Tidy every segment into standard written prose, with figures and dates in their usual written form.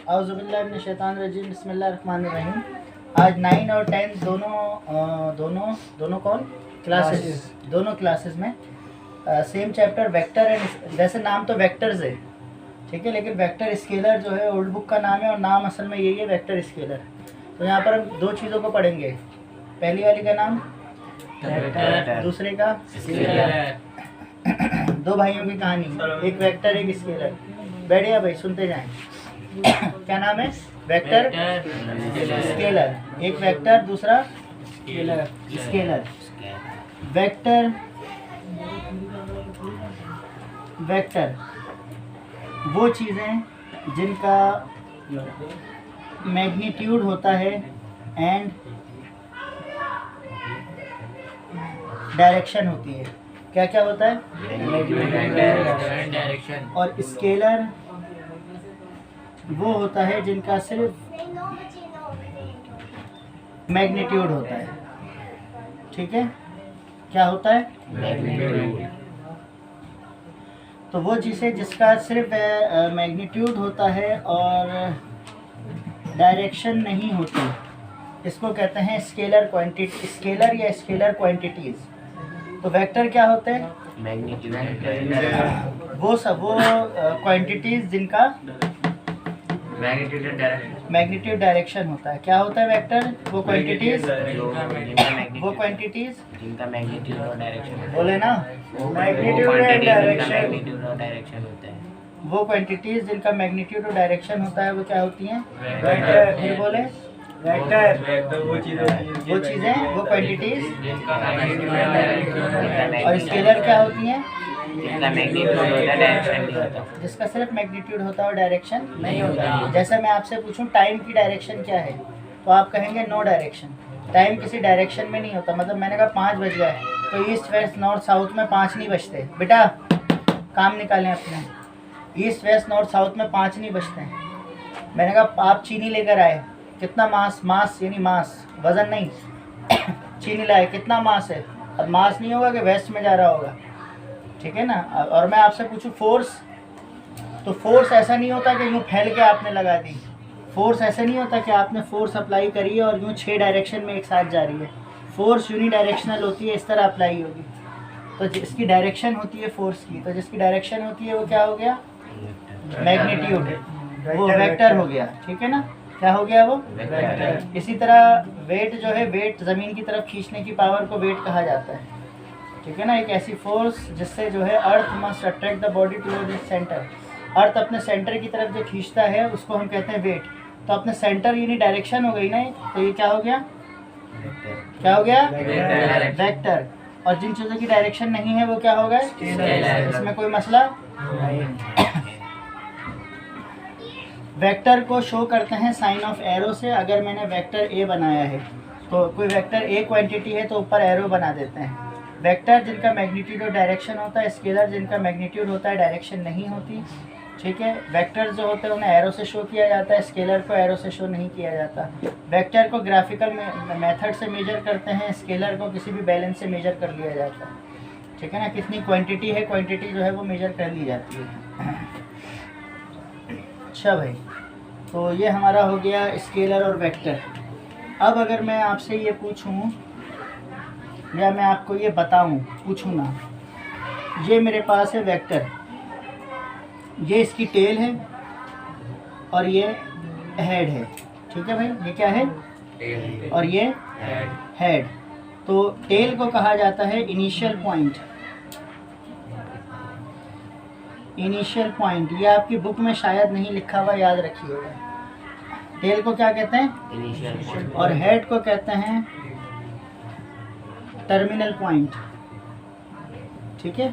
औज़ुबिल्लाहि मिनश शैतानिर रजीम बिस्मिल्लाहिर्रहमानिर्रहीम। आज 9 और 10 दोनों कौन क्लासेस, दोनों क्लासेस में सेम चैप्टर वेक्टर एंड, वैसे नाम तो वेक्टर्स है ठीक है, लेकिन वेक्टर स्केलर जो है ओल्ड बुक का नाम है और नाम असल में यही है वेक्टर स्केलर। तो यहाँ पर हम दो चीज़ों को पढ़ेंगे, पहली वाली का नाम वेक्टर, दूसरे का स्केलर। दो भाइयों की कहानी, एक वेक्टर एक स्केलर। बैठिए भाई सुनते जाएं। क्या नाम है? Vector scalar. एक वेक्टर दूसरा स्केलर। वेक्टर वो चीज़ें जिनका मैग्नीट्यूड होता है एंड डायरेक्शन होती है। क्या क्या होता है? डायरेक्शन। और स्केलर वो होता है जिनका सिर्फ मैग्नीट्यूड होता है। ठीक है, क्या होता है? मैग्नीट्यूड। तो वो जिसका सिर्फ मैग्नीट्यूड होता है और डायरेक्शन नहीं होती, इसको कहते हैं स्केलर क्वांटिटी, स्केलर या स्केलर क्वांटिटीज। तो वेक्टर क्या होते हैं? मैग्नीट्यूड। वो क्वांटिटीज जिनका मैग्नीट्यूड डायरेक्शन होता है। क्या होता है वेक्टर? वो क्वांटिटीज जिनका मैग्नीट्यूड और डायरेक्शन बोले ना, मैग्नीट्यूड एंड डायरेक्शन होता है। वो क्वांटिटीज जिनका मैग्नीट्यूड और डायरेक्शन होता है वो क्या होती हैं? वेक्टर। फिर बोले वेक्टर वो चीज़ें वो क्वांटिटीज। और स्केलर क्या होती हैं? जिनका मैग्नीट्यूड होता है डायरेक्शन नहीं होता। जिसका सिर्फ मैग्नीट्यूड होता है और डायरेक्शन नहीं होता। जैसे मैं आपसे पूछूं टाइम की डायरेक्शन क्या है, तो आप कहेंगे नो डायरेक्शन। टाइम किसी डायरेक्शन में नहीं होता। मतलब मैंने कहा 5 बज गए, तो ईस्ट वेस्ट नॉर्थ साउथ में 5 नहीं बजते। बेटा काम निकालें अपने, ईस्ट वेस्ट नॉर्थ साउथ में 5 नहीं बजते हैं। मैंने कहा आप चीनी लेकर आए, कितना मास यानी मास, वज़न नहीं चीनी लाए, कितना मास है? अब मास नहीं होगा कि वेस्ट में जा रहा होगा, ठीक है ना। और मैं आपसे पूछूं फोर्स, तो फोर्स ऐसा नहीं होता कि यूँ फैल के आपने लगा दी। फोर्स ऐसा नहीं होता कि आपने फोर्स अप्लाई करी है और यूँ 6 डायरेक्शन में एक साथ जा रही है। फोर्स यूनिडायरेक्शनल होती है, इस तरह अप्लाई होगी। तो जिसकी डायरेक्शन होती है फोर्स की, तो जिसकी डायरेक्शन होती है वो क्या हो गया? मैग्नीट्यूड, वो वेक्टर हो गया। ठीक है ना, क्या हो गया वो? वेक्टर। इसी तरह वेट जो है, वेट ज़मीन की तरफ खींचने की पावर को वेट कहा जाता है। ठीक है ना, एक ऐसी फोर्स जिससे जो है earth must attract the body toward its centre. Earth अपने सेंटर की तरफ जो खींचता है उसको हम कहते हैं वेट। तो अपने सेंटर यानी डायरेक्शन हो गई ना, तो ये क्या हो गया? क्या हो गया? वेक्टर। और जिन चीज़ों की डायरेक्शन नहीं है वो क्या हो गए? इसमें कोई मसला वेक्टर को शो करते हैं साइन ऑफ एरो से। अगर मैंने वेक्टर ए बनाया है, तो कोई वेक्टर ए क्वांटिटी है तो ऊपर एरो बना देते हैं। वेक्टर जिनका मैग्नीट्यूड और डायरेक्शन होता है, स्केलर जिनका मैग्नीट्यूड होता है डायरेक्शन नहीं होती। ठीक है, वेक्टर्स जो होते हैं उन्हें एरो से शो किया जाता है, स्केलर को एरो से शो नहीं किया जाता। वेक्टर को ग्राफिकल मेथड से मेजर करते हैं, स्केलर को किसी भी बैलेंस से मेजर कर लिया जाता है। ठीक है ना, कितनी क्वांटिटी है, क्वांटिटी जो है वो मेजर कर ली जाती है। अच्छा भाई, तो ये हमारा हो गया स्केलर और वेक्टर। अब अगर मैं आपसे ये पूछूं या मैं आपको ये बताऊं, पूछूं ना, ये मेरे पास है वेक्टर, ये इसकी टेल है और ये हेड है। ठीक है भाई, ये क्या है? और ये हेड। तो टेल को कहा जाता है इनिशियल पॉइंट। इनिशियल पॉइंट ये आपकी बुक में शायद नहीं लिखा हुआ, याद रखिएगा। टेल को क्या कहते हैं? Initial point. और हेड को कहते हैं टर्मिनल पॉइंट। ठीक है,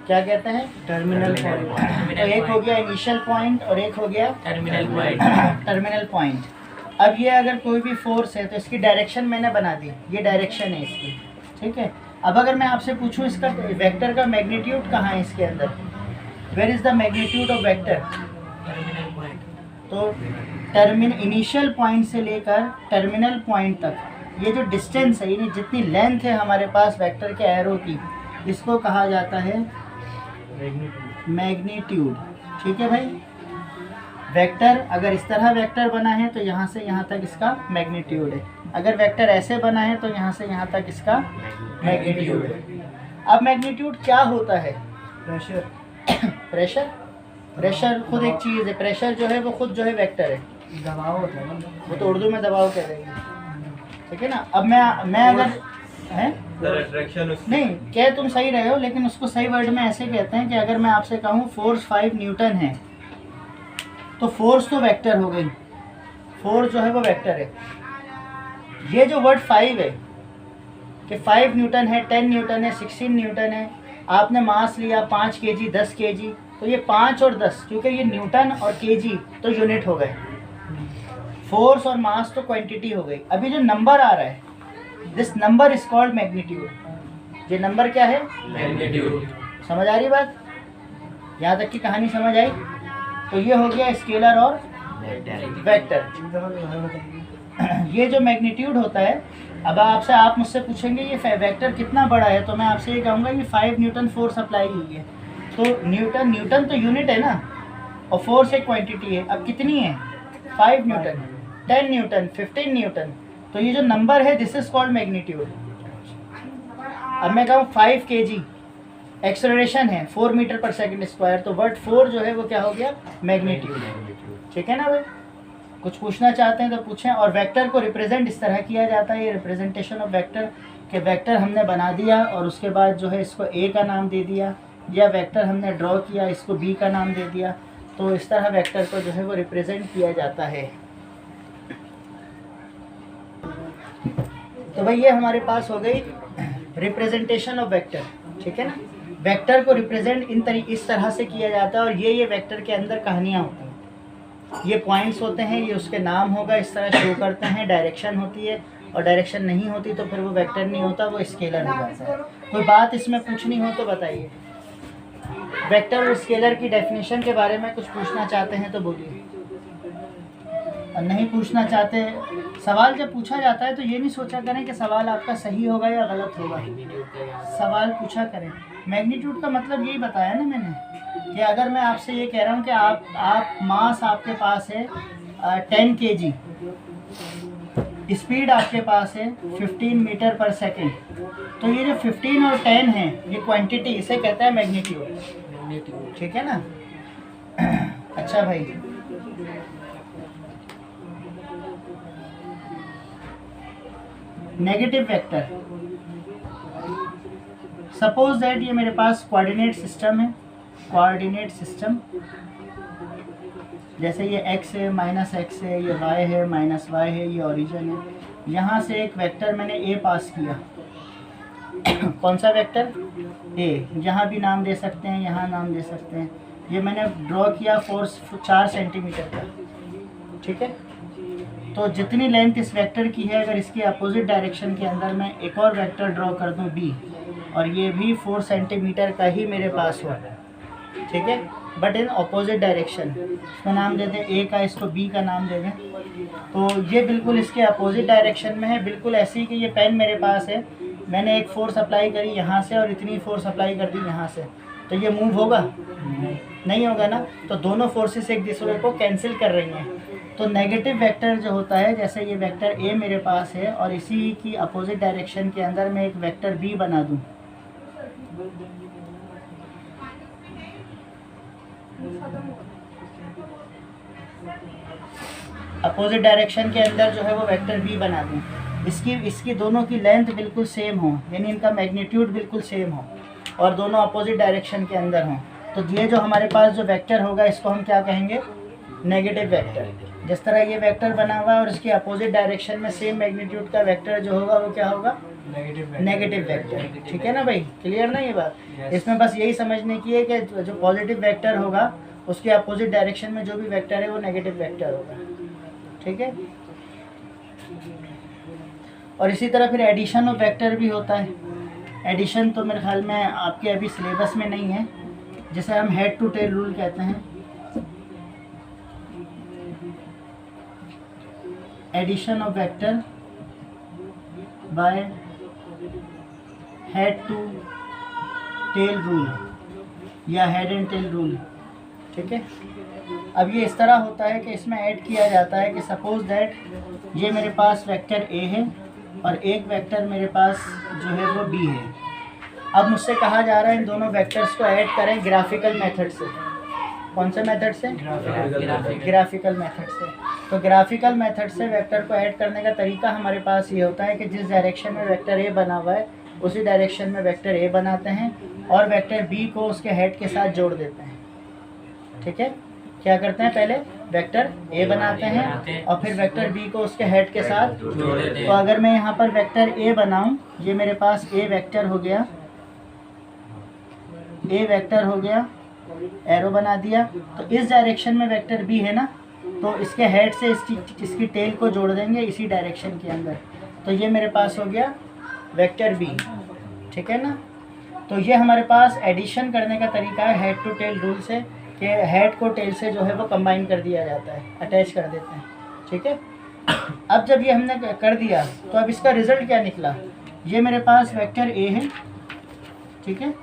क्या कहते हैं? Terminal point. तो एक हो गया इनिशियल पॉइंट और एक हो गया टर्मिनल पॉइंट। Terminal point. अब ये अगर कोई भी फोर्स है तो इसकी डायरेक्शन मैंने बना दी, ये डायरेक्शन है इसकी। ठीक है, अब अगर मैं आपसे पूछूं इसका वेक्टर का मैग्नीट्यूड कहाँ है इसके अंदर, where is the magnitude of vector, तो इनिशियल पॉइंट से लेकर टर्मिनल पॉइंट तक ये जो डिस्टेंस है, यानी जितनी लेंथ है हमारे पास वेक्टर के एरो की, इसको कहा जाता है मैग्नीट्यूड। ठीक है भाई, वेक्टर अगर इस तरह वेक्टर बना है तो यहाँ से यहाँ तक इसका मैग्नीट्यूड है, अगर वेक्टर ऐसे बना है तो यहाँ से यहाँ तक इसका मैग्नीट्यूड है। अब मैग्नीट्यूड क्या होता है? प्रेशर। प्रेशर, प्रेशर खुद एक चीज़ है, प्रेशर जो है वो खुद जो है वेक्टर है, दबाव होता है ना, वो तो उर्दू में दबाव कह देंगे, ठीक है ना। अब मैं अगर है नहीं कह तुम सही रहे हो, लेकिन उसको सही वर्ड में ऐसे कहते हैं कि अगर मैं आपसे कहूँ फोर्स 5 न्यूटन है तो फोर्स तो वेक्टर हो गई, फोर्स जो है वो वेक्टर है। ये जो वर्ड 5 है कि 5 न्यूटन है, 10 न्यूटन है, 16 न्यूटन है, आपने मास लिया 5 केजी, 10 केजी, तो ये 5 और 10 क्योंकि ये न्यूटन और केजी तो यूनिट हो गए, फोर्स और मास तो क्वांटिटी हो गई। अभी जो नंबर आ रहा है, this number is called magnitude. ये नंबर क्या है? मैग्नीट्यूड। समझ आ रही बात? यहाँ तक की कहानी समझ आई? तो ये हो गया स्केलर और वेक्टर। ये जो मैग्नीट्यूड होता है, अब आप मुझसे पूछेंगे ये वेक्टर कितना बड़ा है, तो मैं आपसे ये कहूँगा ये 5 न्यूटन फोर्स अप्लाई हुई है, तो न्यूटन तो यूनिट है ना, और फोर्स एक क्वांटिटी है। अब कितनी है? 5 न्यूटन, 10 न्यूटन, 15 न्यूटन, तो ये जो नंबर है दिस इज कॉल्ड मैग्नीट्यूड। अब मैं कहूँ 5 केजी एक्सेलरेशन है 4 मीटर पर सेकंड स्क्वायर, तो वर्ड 4 जो है वो क्या हो गया? मैग्नीट्यूड। ठीक है ना भाई? कुछ पूछना चाहते हैं तो पूछें। और वेक्टर को रिप्रेजेंट इस तरह किया जाता है, ये रिप्रेजेंटेशन ऑफ वेक्टर कि वेक्टर हमने बना दिया और उसके बाद जो है इसको ए का नाम दे दिया, या वेक्टर हमने ड्रॉ किया इसको बी का नाम दे दिया, तो इस तरह वेक्टर को जो है वो रिप्रेजेंट किया जाता है। तो भाई ये हमारे पास हो गई रिप्रेजेंटेशन ऑफ वेक्टर, ठीक है ना। वेक्टर को रिप्रेजेंट इस तरह से किया जाता है, और ये वेक्टर के अंदर कहानियाँ होती हैं, ये पॉइंट्स होते हैं, ये उसके नाम होगा, इस तरह शो करते हैं। डायरेक्शन होती है, और डायरेक्शन नहीं होती तो फिर वो वेक्टर नहीं होता, वो स्केलर हो जाता है। कोई बात इसमें पूछनी हो तो बताइए। वेक्टर और स्केलर की डेफिनेशन के बारे में कुछ पूछना चाहते हैं तो बोलिए, और नहीं पूछना चाहते, सवाल जब पूछा जाता है तो ये नहीं सोचा करें कि सवाल आपका सही होगा या गलत होगा, सवाल पूछा करें। मैग्नीट्यूड का मतलब यही बताया ना मैंने, कि अगर मैं आपसे ये कह रहा हूँ कि आप मास आपके पास है 10 केजी, स्पीड आपके पास है 15 मीटर पर सेकेंड, तो ये जो 15 और 10 है ये क्वांटिटी, इसे कहता है मैग्नीट्यूड। ठीक है ना। अच्छा भाई, नेगेटिव वेक्टर, सपोज दैट ये मेरे पास कोऑर्डिनेट सिस्टम है, कोऑर्डिनेट सिस्टम, जैसे ये x है, -x है, ये y है, -y है, ये ओरिजिन है। यहाँ से एक वेक्टर मैंने a पास किया, कौन सा वेक्टर? a। यहाँ भी नाम दे सकते हैं, यहाँ नाम दे सकते हैं। ये मैंने ड्रॉ किया फोर्स 4 सेंटीमीटर का, ठीक है। तो जितनी लेंथ इस वेक्टर की है, अगर इसके अपोजिट डायरेक्शन के अंदर मैं एक और वेक्टर ड्रॉ कर दूं b, और ये भी 4 सेंटीमीटर का ही मेरे पास हो, ठीक है, बट इन अपोजिट डायरेक्शन, इसका नाम दे दें a का, इसको b का नाम दे दें। तो ये बिल्कुल इसके अपोजिट डायरेक्शन में है, बिल्कुल ऐसे ही कि ये पेन मेरे पास है, मैंने एक फोर्स अप्लाई करी यहाँ से और इतनी फोर्स अप्लाई कर दी यहाँ से, तो ये मूव होगा? नहीं होगा ना। तो दोनों फोर्सेस एक दूसरे को कैंसिल कर रही हैं। तो नेगेटिव वेक्टर जो होता है, जैसे ये वेक्टर a मेरे पास है और इसी की अपोजिट डायरेक्शन के अंदर मैं एक वेक्टर b बना दूं, अपोजिट डायरेक्शन के अंदर जो है वो वेक्टर b बना दूं, इसकी दोनों की लेंथ बिल्कुल सेम हो, यानी इनका मैग्नीट्यूड बिल्कुल सेम हो, और दोनों अपोजिट डायरेक्शन के अंदर हों, तो ये जो हमारे पास जो वेक्टर होगा इसको हम क्या कहेंगे? Negative vector. जिस तरह ये वेक्टर बना हुआ है और इसके अपोजिट डायरेक्शन में सेम मैग्नीट्यूड का वेक्टर जो होगा वो क्या होगा? Negative vector. ठीक है ना भाई, क्लियर ना ये बात? इसमें बस यही समझने की है कि जो पॉजिटिव वेक्टर होगा उसके अपोजिट डायरेक्शन में जो भी वेक्टर है वो नेगेटिव वेक्टर होगा, ठीक है। और इसी तरह फिर एडिशन ऑफ वेक्टर भी होता है। एडिशन तो मेरे ख्याल में आपके अभी सिलेबस में नहीं है, जिसे हम हेड टू टेल रूल कहते हैं। Addition of vector by head to tail rule या हेड एंड टेल रूल, ठीक है। अब ये इस तरह होता है कि इसमें ऐड किया जाता है कि सपोज दैट ये मेरे पास वेक्टर ए है और एक वेक्टर मेरे पास जो है वो बी है। अब मुझसे कहा जा रहा है इन दोनों वेक्टर्स को ऐड करें ग्राफिकल मेथड से। कौन से मेथड से? ग्राफिकल मेथड से। तो ग्राफिकल मेथड से वेक्टर को ऐड करने का तरीका हमारे पास ये होता है कि जिस डायरेक्शन में वेक्टर ए बना हुआ है उसी डायरेक्शन में वेक्टर ए बनाते हैं और वेक्टर बी को उसके हेड के साथ जोड़ देते हैं। ठीक है, क्या करते हैं? पहले वेक्टर ए बनाते हैं और फिर वेक्टर बी को उसके हेड के साथ जोड़ देते हैं। तो अगर मैं यहाँ पर वेक्टर ए बनाऊँ, ये मेरे पास ए वेक्टर हो गया, ए वेक्टर हो गया, एरो बना दिया। तो इस डायरेक्शन में वेक्टर बी है ना, तो इसके हेड से इसकी टेल को जोड़ देंगे इसी डायरेक्शन के अंदर। तो ये मेरे पास हो गया वेक्टर बी। ठीक है ना। तो ये हमारे पास एडिशन करने का तरीका है हेड टू टेल रूल से, कि हेड को टेल से जो है वो कंबाइन कर दिया जाता है, अटैच कर देते हैं। ठीक है। अब जब ये हमने कर दिया तो अब इसका रिज़ल्ट क्या निकला? ये मेरे पास वेक्टर ए है, ठीक है,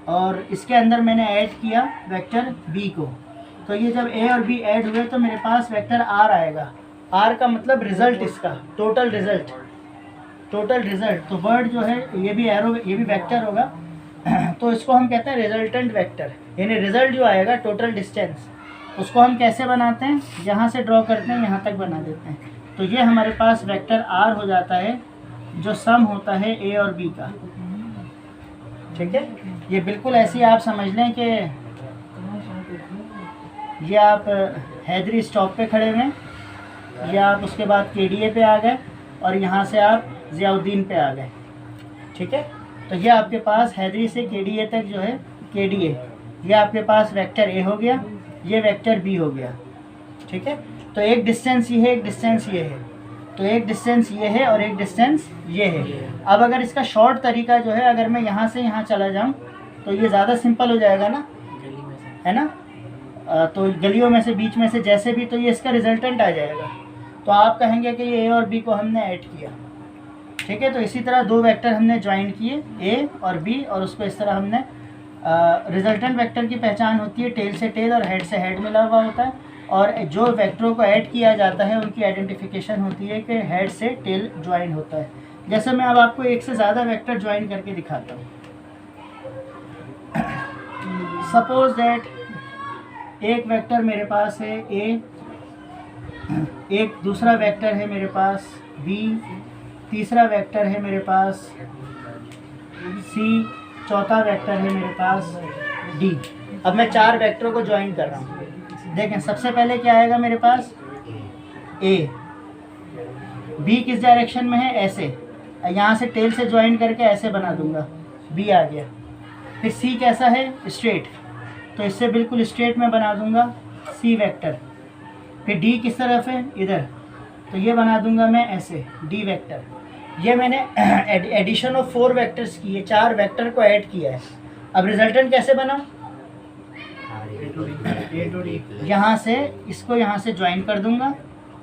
और इसके अंदर मैंने ऐड किया वेक्टर बी को। तो ये जब ए और बी ऐड हुए तो मेरे पास वेक्टर आर आएगा। आर का मतलब रिज़ल्ट, इसका टोटल रिज़ल्ट, टोटल रिज़ल्ट। तो वर्ड जो है ये भी एरो, ये भी वेक्टर होगा, तो इसको हम कहते हैं रिजल्टेंट वेक्टर, यानी रिज़ल्ट जो आएगा टोटल डिस्टेंस, उसको हम कैसे बनाते हैं? यहाँ से ड्रॉ करते हैं, यहाँ तक बना देते हैं। तो ये हमारे पास वेक्टर आर हो जाता है जो सम होता है ए और बी का। ठीक है। ये बिल्कुल ऐसे आप समझ लें कि ये आप हैदरी स्टॉप पे खड़े हुए, या आप उसके बाद केडीए पे आ गए और यहाँ से आप ज़ियाउद्दीन पे आ गए। ठीक है। तो ये आपके पास हैदरी से केडीए तक जो है, केडीए, ये आपके पास वेक्टर ए हो गया, ये वेक्टर बी हो गया। ठीक है। तो एक डिस्टेंस ये है, एक डिस्टेंस ये है, तो एक डिस्टेंस ये है और एक डिस्टेंस ये है। अब अगर इसका शॉर्ट तरीका जो है, अगर मैं यहाँ से यहाँ चला जाऊँ तो ये ज़्यादा सिंपल हो जाएगा ना, है ना। तो गलियों में से, बीच में से, जैसे भी, तो ये इसका रिजल्टेंट आ जाएगा। तो आप कहेंगे कि ये ए और बी को हमने ऐड किया। ठीक है। तो इसी तरह दो वेक्टर हमने ज्वाइन किए, ए और बी, और उसको इस तरह हमने रिजल्टेंट वेक्टर की पहचान होती है टेल से टेल और हेड से हेड मिला हुआ होता है, और जो वेक्टरों को ऐड किया जाता है उनकी आइडेंटिफिकेशन होती है कि हेड से टेल ज्वाइन होता है। जैसे मैं अब आपको एक से ज़्यादा वेक्टर ज्वाइन करके दिखाता हूँ। सपोज दैट एक वेक्टर मेरे पास है ए, एक दूसरा वेक्टर है मेरे पास बी, तीसरा वेक्टर है मेरे पास सी, चौथा वेक्टर है मेरे पास डी। अब मैं चार वेक्टरों को ज्वाइन कर रहा हूँ। देखें, सबसे पहले क्या आएगा मेरे पास? ए। बी किस डायरेक्शन में है? ऐसे, यहाँ से टेल से ज्वाइन करके ऐसे बना दूंगा, बी आ गया। फिर सी कैसा है? स्ट्रेट, तो इससे बिल्कुल स्ट्रेट में बना दूंगा सी वेक्टर। फिर डी किस तरफ है? इधर, तो ये बना दूंगा मैं ऐसे, डी वेक्टर। ये मैंने एडिशन ऑफ 4 वेक्टर्स की है, 4 वेक्टर को ऐड किया है। अब रिजल्टेंट कैसे बनाऊँ? यहाँ से इसको यहाँ से ज्वाइन कर दूंगा,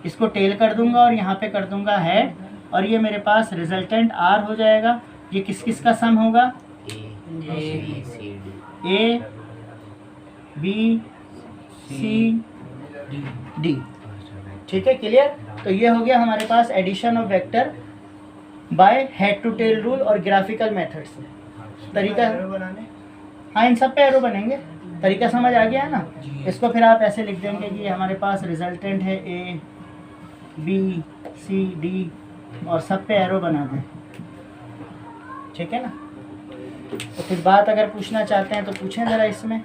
इसको टेल कर दूंगा और यहाँ पे कर दूंगा हेड, और ये मेरे पास रिजल्टेंट आर हो जाएगा। ये किस किस का सम होगा? A B C D. ठीक है, क्लियर। तो ये हो गया हमारे पास addition of vector by head to tail rule और ग्राफिकल मेथड से। तरीका, हाँ, इन सब पे एरो बनेंगे। तरीका समझ आ गया है ना। इसको फिर आप ऐसे लिख देंगे कि हमारे पास रिजल्टेंट है ए बी सी डी, और सब पे एरो बना दें। ठीक है ना। तो फिर बात अगर पूछना चाहते हैं तो पूछें ज़रा इसमें।